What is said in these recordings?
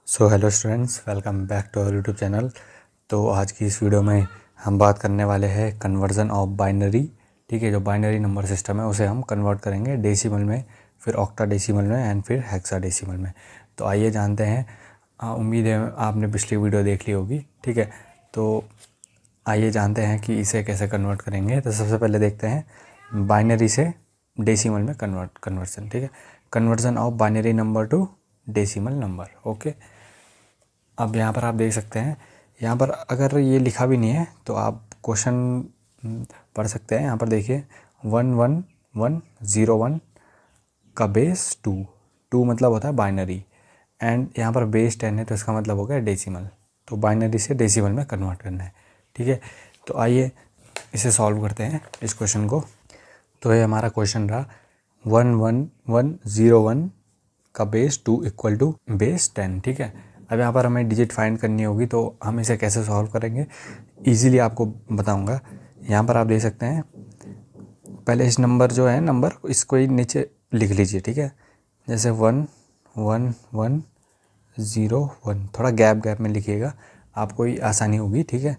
So hello students, welcome back to our YouTube channel. तो आज की इस वीडियो में हम बात करने वाले हैं कन्वर्जन ऑफ बाइनरी। ठीक है, जो बाइनरी नंबर सिस्टम है उसे हम कन्वर्ट करेंगे डेसिमल में, फिर ऑक्टा डेसिमल में एंड फिर हेक्सा डेसिमल में। तो आइए जानते हैं। उम्मीद है आपने पिछली वीडियो देख ली होगी। ठीक है, तो आइए जानते हैं कि इसे कैसे कन्वर्ट करेंगे। तो सबसे पहले देखते हैं बाइनरी से डेसिमल में कन्वर्सन। ठीक है, conversion of binary number two decimal number. Okay, अब यहाँ पर आप देख सकते हैं, यहाँ पर अगर ये लिखा भी नहीं है तो आप क्वेश्चन पढ़ सकते हैं। यहाँ पर देखिए 11101 का बेस 2 मतलब होता है बाइनरी, एंड यहाँ पर बेस 10 है तो इसका मतलब हो गया डेसिमल। तो बाइनरी से डेसिमल में कन्वर्ट करना है। ठीक है, तो आइए इसे सॉल्व करते हैं इस क्वेश्चन को। तो ये हमारा क्वेश्चन रहा 11101 का बेस 2 इक्वल टू बेस 10। ठीक है, अब यहाँ पर हमें डिजिट फाइंड करनी होगी, तो हम इसे कैसे सॉल्व करेंगे इजीली आपको बताऊंगा। यहाँ पर आप देख सकते हैं, पहले इस नंबर जो है नंबर इसको ही नीचे लिख लीजिए। ठीक है, जैसे 11101, थोड़ा गैप में लिखिएगा, आपको ही आसानी होगी। ठीक है,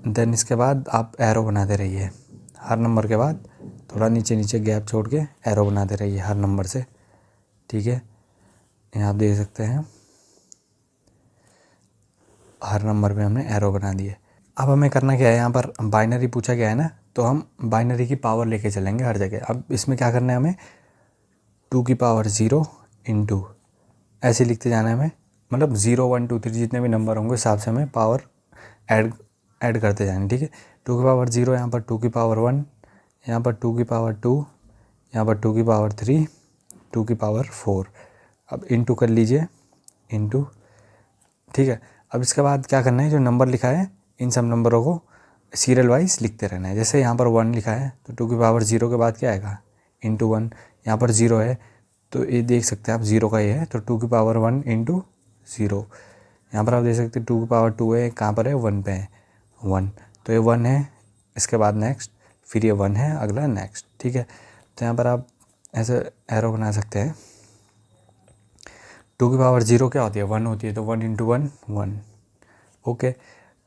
देन इसके बाद आप एरो बनाते रहिए, हर नंबर के बाद थोड़ा नीचे नीचे गैप छोड़ के एरो बनाते रहिए हर नंबर से। ठीक है, यहाँ आप देख सकते हैं हर नंबर पे हमने एरो बना दिए। अब हमें करना क्या है, यहाँ पर बाइनरी पूछा गया है ना, तो हम बाइनरी की पावर लेके चलेंगे हर जगह। अब इसमें क्या करना है, हमें 2 की पावर 0 इंटू ऐसे लिखते जाना है हमें, मतलब 0 1 2 3 जितने भी नंबर होंगे हिसाब से हमें पावर ऐड करते जाना। ठीक है, 2 की पावर 0, यहाँ पर 2 की पावर 1, यहाँ पर 2 की पावर 2, यहाँ पर 2 की पावर 3, 2 की पावर 4। अब इंटू कर लीजिए, इंटू। ठीक है, अब इसके बाद क्या करना है, जो नंबर लिखा है इन सब नंबरों को सीरियल वाइज लिखते रहना है। जैसे यहाँ पर 1 लिखा है तो 2 की पावर 0 के बाद क्या आएगा, इंटू 1। यहाँ पर 0 है तो ये देख सकते हैं आप 0 का ये है, तो 2 की पावर 1 इंटू 0। यहाँ पर आप देख सकते हैं 2 की पावर 2 है, कहाँ पर है, 1 पे है, 1, तो ये 1 है, इसके बाद नेक्स्ट, फिर ये 1 है, अगला नेक्स्ट। ठीक है, तो यहाँ पर आप ऐसे एरो बना सकते हैं। 2 की पावर 0 क्या होती है, 1 होती है, तो 1 इंटू 1 1। ओके,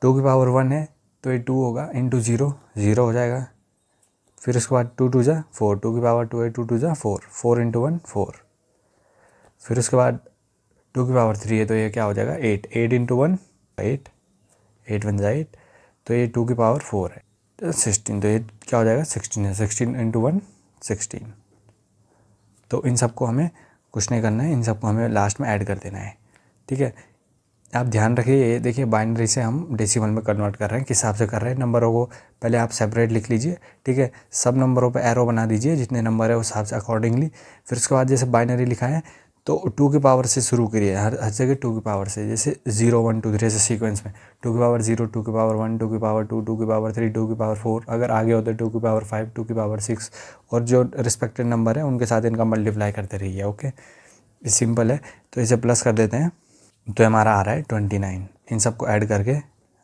2 की पावर 1 है तो ये 2 होगा, इंटू 0 0 हो जाएगा। फिर उसके बाद 2 2 जा 4, 2 की पावर 2 है, 2 2 जा 4, 4 इंटू 1 4। फिर उसके बाद 2 की पावर 3 है तो ये क्या हो जाएगा, 8, 8 इंटू 1 8, 8 1 जा 8, तो ये 2 की पावर 4 है तो 16, तो ये क्या हो जाएगा 16 है, 16 इंटू 1 16। तो इन सबको हमें कुछ नहीं करना है, इन सबको हमें लास्ट में ऐड कर देना है। ठीक है, आप ध्यान रखिए, ये देखिए बाइनरी से हम डेसिमल में कन्वर्ट कर रहे हैं, किस हिसाब से कर रहे हैं, नंबरों को पहले आप सेपरेट लिख लीजिए। ठीक है, सब नंबरों पे एरो बना दीजिए, जितने नंबर है उस हिसाब से अकॉर्डिंगली। फिर उसके बाद जैसे बाइनरी लिखा है तो 2 की पावर से शुरू करिए, हर जगह 2 की पावर से, जैसे 0 1 2 3 ऐसे सीक्वेंस में 2 की पावर 0, 2 की पावर 1, 2 की पावर 2, 2 की पावर 3, 2 की पावर 4, अगर आगे होते 2 की पावर 5, 2 की पावर 6, और जो रिस्पेक्टेड नंबर है उनके साथ इनका मल्टीप्लाई करते रहिए। ओके, ये सिंपल है, तो इसे प्लस कर देते हैं, तो हमारा आ रहा है 29। इन सबको ऐड करके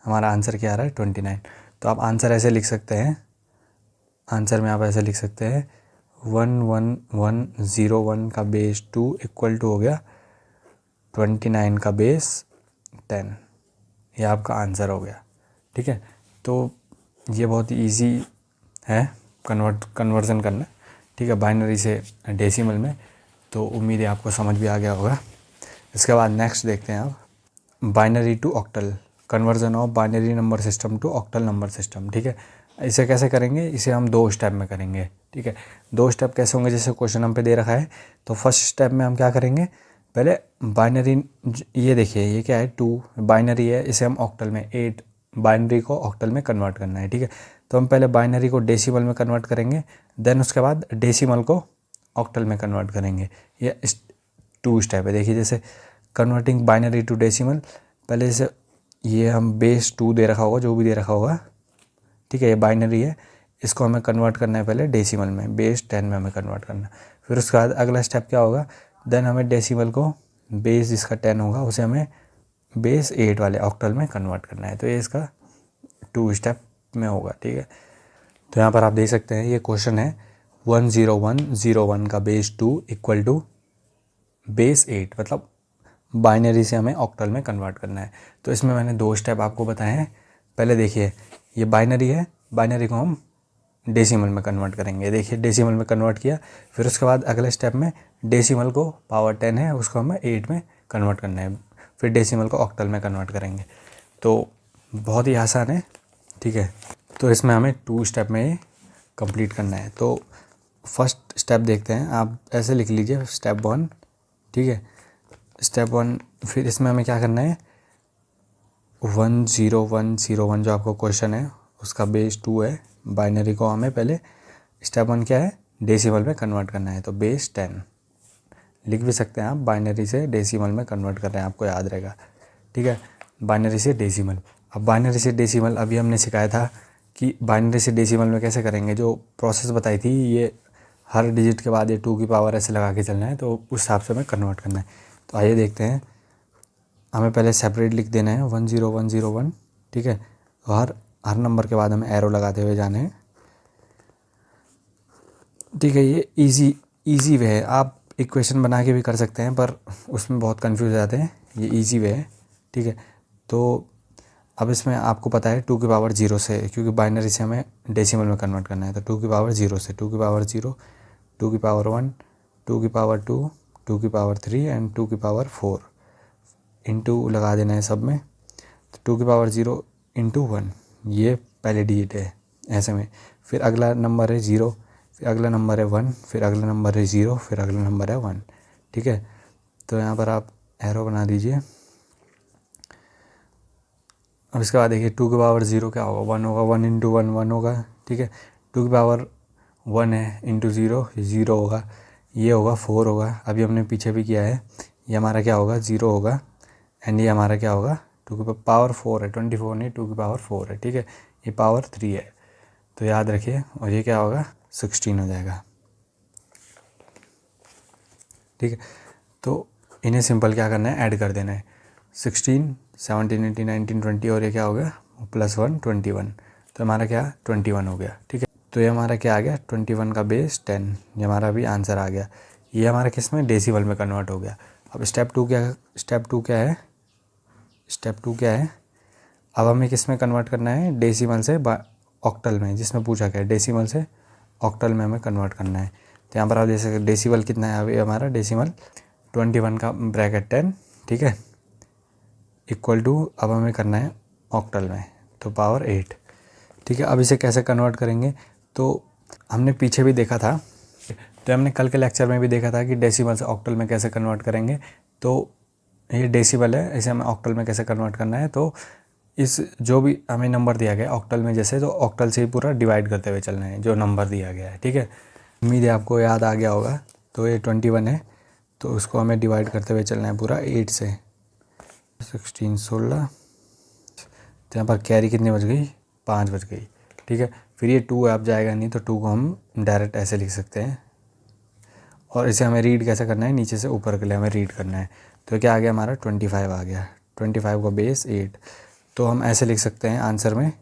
हमारा आंसर क्या आ रहा है, 29। तो आप आंसर ऐसे लिख सकते हैं, आंसर में आप ऐसे लिख सकते हैं 11101 का बेस 2 इक्वल टू हो गया 29 का बेस 10। ये आपका आंसर हो गया। ठीक है, तो ये बहुत ही ईजी है कन्वर्जन करना। ठीक है, बाइनरी से डेसिमल में। तो उम्मीद है आपको समझ भी आ गया होगा। इसके बाद नेक्स्ट देखते हैं आप, binary to octal, conversion of binary number system to octal number system. ठीक है, इसे कैसे करेंगे, इसे हम 2 स्टेप में करेंगे। ठीक है, 2 स्टेप कैसे होंगे, जैसे क्वेश्चन हम पे दे रखा है, तो फर्स्ट स्टेप में हम क्या करेंगे, पहले बाइनरी, ये देखिए ये क्या है 2 बाइनरी है, इसे हम ऑक्टल में 8 बाइनरी को ऑक्टल में कन्वर्ट करना है। ठीक है, तो हम पहले बाइनरी को डेसिमल में कन्वर्ट करेंगे, देन उसके बाद डेसिमल को ऑक्टल में कन्वर्ट करेंगे। ये 2 स्टेप है। देखिए जैसे कन्वर्टिंग बाइनरी टू डेसिमल, पहले से ये हम बेस 2 दे रखा होगा, जो भी दे रखा होगा। ठीक है, ये बाइनरी है, इसको हमें कन्वर्ट करना है पहले डेसिमल में, बेस 10 में हमें कन्वर्ट करना है। फिर उसके बाद अगला स्टेप क्या होगा, देन हमें डेसिमल को बेस जिसका 10 होगा उसे हमें बेस 8 वाले ऑक्टल में कन्वर्ट करना है। तो ये इसका 2 स्टेप में होगा। ठीक है, तो यहाँ पर आप देख सकते हैं ये क्वेश्चन है 10101 का बेस 2 इक्वल टू बेस 8, मतलब बाइनरी से हमें ऑक्टल में कन्वर्ट करना है। तो इसमें मैंने 2 स्टेप आपको बताए हैं। पहले देखिए ये बाइनरी है, बाइनरी को हम डेसिमल में कन्वर्ट करेंगे। देखिए डेसिमल में कन्वर्ट किया, फिर उसके बाद अगले स्टेप में डेसिमल को पावर 10 है उसको हमें 8 में कन्वर्ट करना है, फिर डेसिमल को ऑक्टल में कन्वर्ट करेंगे। तो बहुत ही आसान है, ठीक है। तो इसमें हमें 2 स्टेप में ये कंप्लीट करना है। तो फर्स्ट स्टेप देखते हैं, आप ऐसे लिख लीजिए स्टेप 1, ठीक है। स्टेप 1, फिर इसमें हमें क्या करना है, 10101 जो आपको क्वेश्चन है उसका बेस 2 है। बाइनरी को हमें पहले स्टेप 1 क्या है, डेसिमल में कन्वर्ट करना है, तो बेस 10 लिख भी सकते हैं आप। बाइनरी से डेसिमल में कन्वर्ट कर रहे हैं, आपको याद रहेगा, ठीक है। बाइनरी से डेसिमल। अब बाइनरी से डेसिमल अभी हमने सिखाया था कि बाइनरी से डेसिमल में कैसे करेंगे। जो प्रोसेस बताई थी, ये हर डिजिट के बाद ये 2 की पावर ऐसे लगा के चलना है, तो उस हिसाब से हमें कन्वर्ट करना है। तो आइए देखते हैं। हमें पहले सेपरेट लिख देना है 10101, ठीक है। तो हर नंबर के बाद हमें एरो लगाते हुए जाने हैं, ठीक है। ये इजी वे है, आप इक्वेशन बना के भी कर सकते हैं पर उसमें बहुत कंफ्यूज हो जाते हैं। ये इजी वे है, ठीक है। तो अब इसमें आपको पता है 2 की पावर 0 से, क्योंकि बाइनरी से हमें डेसिमल में कन्वर्ट करना है, तो 2 की पावर 0 से 2 की पावर 0, 2 की पावर 1, 2 की पावर 2, 2 की पावर 3 एंड 2 की पावर 4 इंटू लगा देना है सब में। तो 2 की पावर 0 इंटू 1 ये पहले डिजिट है ऐसे में। फिर अगला नंबर है 0, फिर अगला नंबर है 1, फिर अगला नंबर है 0, फिर अगला नंबर है 1, ठीक है। तो यहाँ पर आप एरो बना दीजिए। अब इसके बाद देखिए 2 की पावर 0 क्या होगा, 1 होगा, 1 इंटू 1 1 होगा, ठीक है। 2 की पावर 1 है इंटू 0 0 होगा, ये होगा 4 होगा। अभी हमने पीछे भी किया है, ये हमारा क्या होगा 0 होगा, एंड ये हमारा क्या होगा 2 की पावर 4 है, 24 नहीं 2 की पावर 4 है, ठीक है। ये पावर 3 है, तो याद रखिए। और ये क्या होगा 16 हो जाएगा, ठीक है। तो इन्हें सिंपल क्या करना है, ऐड कर देना है। 16 17 18 19 20 और ये क्या हो गया +1 21, तो हमारा क्या 21 हो गया, ठीक है। तो ये हमारा क्या आ गया 21 का बेस 10, ये हमारा भी आंसर आ गया। ये हमारा किस में डेसिमल में कन्वर्ट हो गया। अब स्टेप 2 क्या है, स्टेप 2 क्या है, अब हमें किस में कन्वर्ट करना है, डेसिमल से ऑक्टल में, जिसमें पूछा गया डेसिमल से ऑक्टल में हमें कन्वर्ट करना है। तो यहाँ पर आप देख सकते हैं डेसिमल कितना है, अभी हमारा डेसिमल 21 का ब्रैकेट 10, ठीक है, इक्वल टू अब हमें करना है ऑक्टल में, तो पावर 8, ठीक है। अब इसे कैसे कन्वर्ट करेंगे, तो हमने पीछे भी देखा था, तो हमने कल के लेक्चर में भी देखा था कि डेसिमल से ऑक्टल में कैसे कन्वर्ट करेंगे। तो ये डेसिमल है, इसे हमें ऑक्टल में कैसे कन्वर्ट करना है। तो इस जो भी हमें नंबर दिया गया है ऑक्टल में, जैसे तो ऑक्टल से ही पूरा डिवाइड करते हुए चलना है जो नंबर दिया गया है, ठीक है। उम्मीद है आपको याद आ गया होगा। तो ये 21 है, तो उसको हमें डिवाइड करते हुए चलना है पूरा 8 से, 16 16, तो यहाँ पर कैरी कितनी बच गई 5 बच गई, ठीक है। फिर ये 2 अब जाएगा नहीं, तो 2 को हम डायरेक्ट ऐसे लिख सकते हैं। और इसे हमें रीड कैसे करना है, नीचे से ऊपर के लिए हमें रीड करना है। तो क्या आ गया हमारा 25 आ गया, 25 का बेस 8। तो हम ऐसे लिख सकते हैं आंसर में,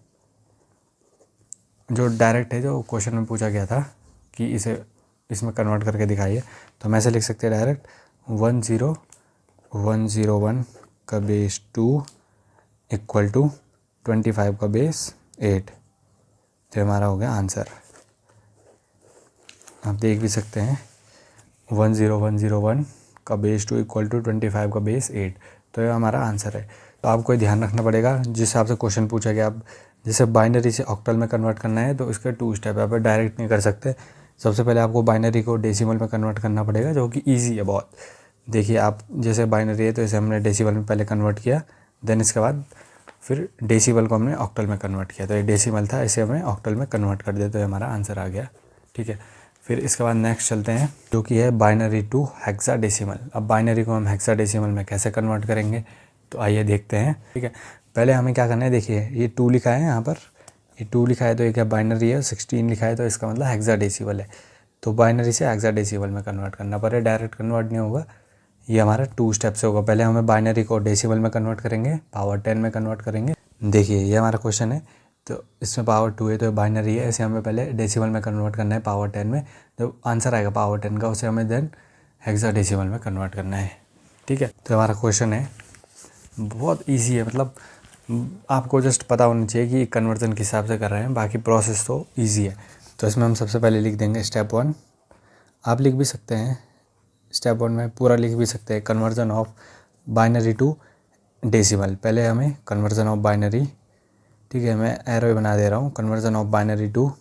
जो डायरेक्ट है, जो क्वेश्चन में पूछा गया था कि इसे इसमें कन्वर्ट करके दिखाइए, तो हम ऐसे लिख सकते हैं डायरेक्ट 10101 का बेस 2 इक्वल टू 25 का बेस 8। तो हमारा हो गया आंसर। आप देख भी सकते हैं 10101 का बेस 2 इक्वल टू 25 का बेस 8, तो ये हमारा आंसर है। तो आपको ध्यान रखना पड़ेगा जिस हिसाब से क्वेश्चन पूछा गया। आप जैसे बाइनरी से ऑक्टल में कन्वर्ट करना है, तो इसके 2 स्टेप है, आप डायरेक्ट नहीं कर सकते। सबसे पहले आपको बाइनरी को डेसिमल में कन्वर्ट करना पड़ेगा, जो कि ईजी है बहुत। देखिए आप जैसे बाइनरी है, तो इसे हमने डेसिमल में पहले कन्वर्ट किया, देन इसके बाद फिर डेसिमल को हमने ऑक्टल में कन्वर्ट किया। तो ये डेसिमल था, इसे हमें ऑक्टल में कन्वर्ट कर दिया, तो हमारा आंसर आ गया, ठीक है। फिर इसके बाद नेक्स्ट चलते हैं, जो कि है बाइनरी टू हेक्साडेसिमल। अब बाइनरी को हम हेक्साडेसिमल में कैसे कन्वर्ट करेंगे, तो आइए देखते हैं, ठीक है। पहले हमें क्या करना है, देखिए ये 2 लिखा है यहाँ पर, ये 2 लिखा है तो ये क्या बाइनरी है, 16 लिखा है तो इसका मतलब हेक्साडेसिमल है। तो बाइनरी से हेक्साडेसिमल में कन्वर्ट करना पड़े, डायरेक्ट कन्वर्ट नहीं होगा, ये हमारा 2 स्टेप से होगा। पहले हमें बाइनरी को डेसिमल में कन्वर्ट करेंगे, पावर 10 में कन्वर्ट करेंगे। देखिए ये हमारा क्वेश्चन है, तो इसमें पावर 2 है, तो बाइनरी है, इसे हमें पहले डेसिमल में कन्वर्ट करना है पावर 10 में। जो आंसर आएगा पावर 10 का, उसे हमें देन हेक्साडेसिमल में कन्वर्ट करना है, ठीक है। तो हमारा क्वेश्चन है, बहुत इजी है, मतलब आपको जस्ट पता होना चाहिए कि कन्वर्जन किस हिसाब से कर रहे हैं, बाकी प्रोसेस तो इजी है। तो इसमें हम सबसे पहले लिख देंगे स्टेप 1। आप लिख भी सकते हैं स्टेप 1 में पूरा लिख भी सकते हैं, conversion of binary to decimal. पहले हमें कन्वर्जन ऑफ बाइनरी, ठीक है, मैं एरो बना दे रहा हूँ, conversion of binary to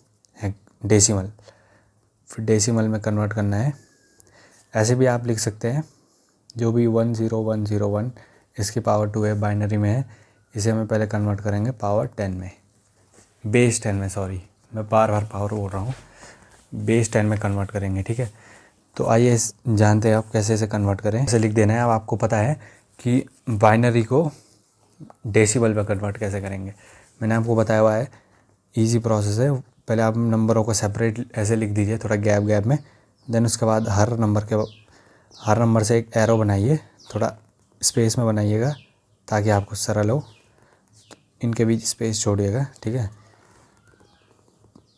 decimal, फिर डेसिमल में कन्वर्ट करना है। ऐसे भी आप लिख सकते हैं, जो भी 10101 इसकी पावर 2 है, बाइनरी में है, इसे हमें पहले कन्वर्ट करेंगे पावर 10 में, बेस 10 में, सॉरी मैं बार बार पावर बोल रहा हूँ, बेस 10 में कन्वर्ट करेंगे। ठीक है, तो आइए जानते हैं आप कैसे इसे कन्वर्ट करें। इसे लिख देना है। अब आपको पता है कि बाइनरी को डेसिमल में कन्वर्ट कैसे करेंगे, मैंने आपको बताया हुआ है, इजी प्रोसेस है। पहले आप नंबरों को सेपरेट ऐसे लिख दीजिए, थोड़ा गैप गैप में, देन उसके बाद हर नंबर से एक एरो बनाइए, थोड़ा स्पेस में बनाइएगा ताकि आपको सरल हो, इनके बीच स्पेस छोड़िएगा। ठीक है,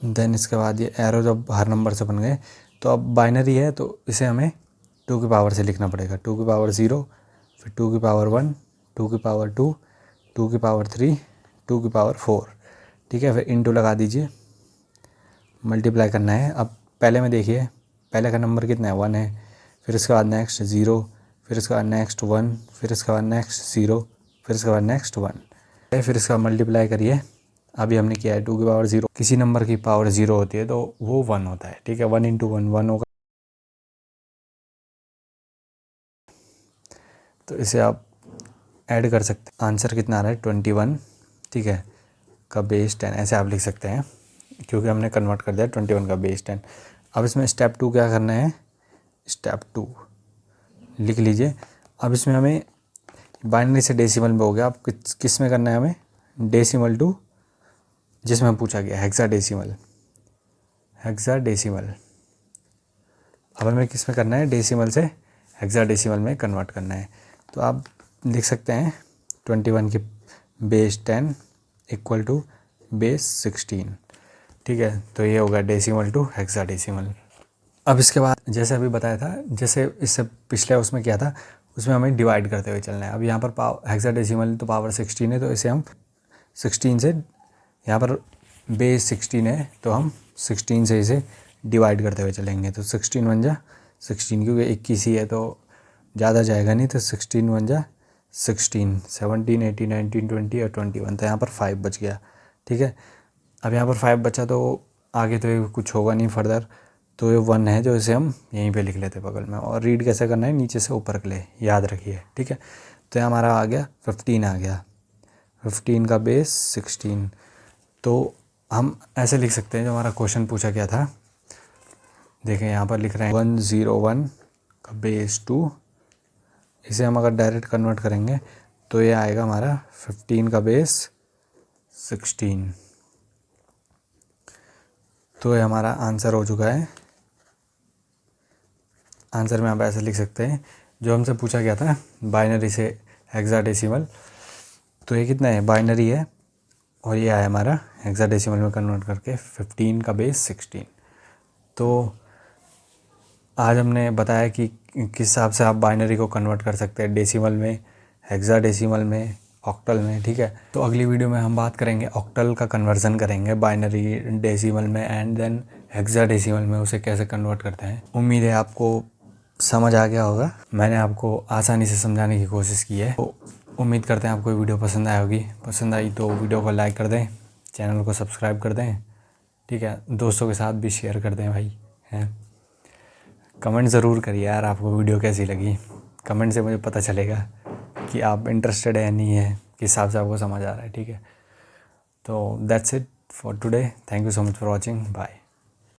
देन इसके बाद ये एरो जब हर नंबर से बन गए, तो अब बाइनरी है तो इसे हमें 2 की पावर से लिखना पड़ेगा, 2 की पावर 0, फिर 2 की पावर 1, 2 की पावर 2, 2 की पावर 3, 2 की पावर 4। ठीक है, फिर इंटू लगा दीजिए, मल्टीप्लाई करना है। अब पहले में देखिए, पहले का नंबर कितना है, 1 है, फिर इसके बाद नेक्स्ट 0, फिर इसके बाद नेक्स्ट 1, फिर इसके बाद नेक्स्ट 0, फिर इसके बाद नेक्स्ट 1, फिर इसका मल्टीप्लाई करिए। अभी हमने किया है 2 की पावर 0, किसी नंबर की पावर 0 होती है तो वो 1 होता है। ठीक है, 1 इंटू 1 होगा, तो इसे आप ऐड कर सकते हैं। आंसर कितना आ रहा है, 21, ठीक है, का बेस 10, ऐसे आप लिख सकते हैं क्योंकि हमने कन्वर्ट कर दिया 21 का बेस 10। अब इसमें स्टेप 2 क्या करना है, स्टेप 2 लिख लीजिए। अब इसमें हमें बाइनरी से डेसिमल में हो गया, अब किस में करना है हमें, डेसिमल टू, जिसमें पूछा गया हेक्साडेसिमल, हेक्साडेसिमल। अब हमें किस में करना है, डेसिमल से हेक्साडेसिमल में कन्वर्ट करना है। तो आप लिख सकते हैं 21 की बेस 10 इक्वल टू बेस 16। ठीक है, तो ये होगा डेसिमल टू हेक्साडेसिमल। अब इसके बाद जैसे अभी बताया था, जैसे इससे पिछले उसमें क्या था, उसमें हमें डिवाइड करते हुए चलना है। अब यहाँ पर हेक्साडेसिमल तो पावर 16 है, तो इसे हम 16 से, यहाँ पर बेस 16 है तो हम 16 से इसे डिवाइड करते हुए चलेंगे। तो 16 1 जा 16, क्योंकि 21 ही है तो ज़्यादा जाएगा नहीं, तो 16 1 जा 16, 17 18 19 20 और 21, तो यहाँ पर 5 बच गया। ठीक है, अब यहाँ पर 5 बचा तो आगे तो कुछ होगा नहीं फर्दर, तो ये 1 है जो इसे हम यहीं पे लिख लेते बगल में। और रीड कैसे करना है, नीचे से ऊपर के लिए, याद रखिए। ठीक है, तो ये हमारा आ गया 15 आ गया, 15 का बेस 16। तो हम ऐसे लिख सकते हैं, जो हमारा क्वेश्चन पूछा गया था, देखें यहाँ पर लिख रहे हैं 101 का बेस 2, इसे हम अगर डायरेक्ट कन्वर्ट करेंगे तो ये आएगा हमारा 15 का बेस 16। तो ये हमारा आंसर हो चुका है। आंसर में आप ऐसे लिख सकते हैं, जो हमसे पूछा गया था बाइनरी से हेक्साडेसिमल, तो ये कितना है, बाइनरी है, और ये आया हमारा हेक्साडेसिमल में कन्वर्ट करके 15 का बेस 16। तो आज हमने बताया कि किस हिसाब से आप बाइनरी को कन्वर्ट कर सकते हैं, डेसिमल में, हेक्साडेसिमल में, ऑक्टल में। ठीक है, तो अगली वीडियो में हम बात करेंगे ऑक्टल का कन्वर्जन करेंगे, बाइनरी डेसिमल में एंड देन हेक्साडेसिमल में उसे कैसे कन्वर्ट करते हैं। उम्मीद है आपको समझ आ गया होगा, मैंने आपको आसानी से समझाने की कोशिश की है। तो उम्मीद करते हैं आपको वीडियो पसंद आई होगी। पसंद आई तो वीडियो को लाइक कर दें, चैनल को सब्सक्राइब कर दें। ठीक है, दोस्तों के साथ भी शेयर कर दें भाई, हैं। कमेंट ज़रूर करिए यार, आपको वीडियो कैसी लगी, कमेंट से मुझे पता चलेगा कि आप इंटरेस्टेड है नहीं है, किस हिसाब से आपको समझ आ रहा है। ठीक है, तो that's it for today, thank you so much for watching, bye.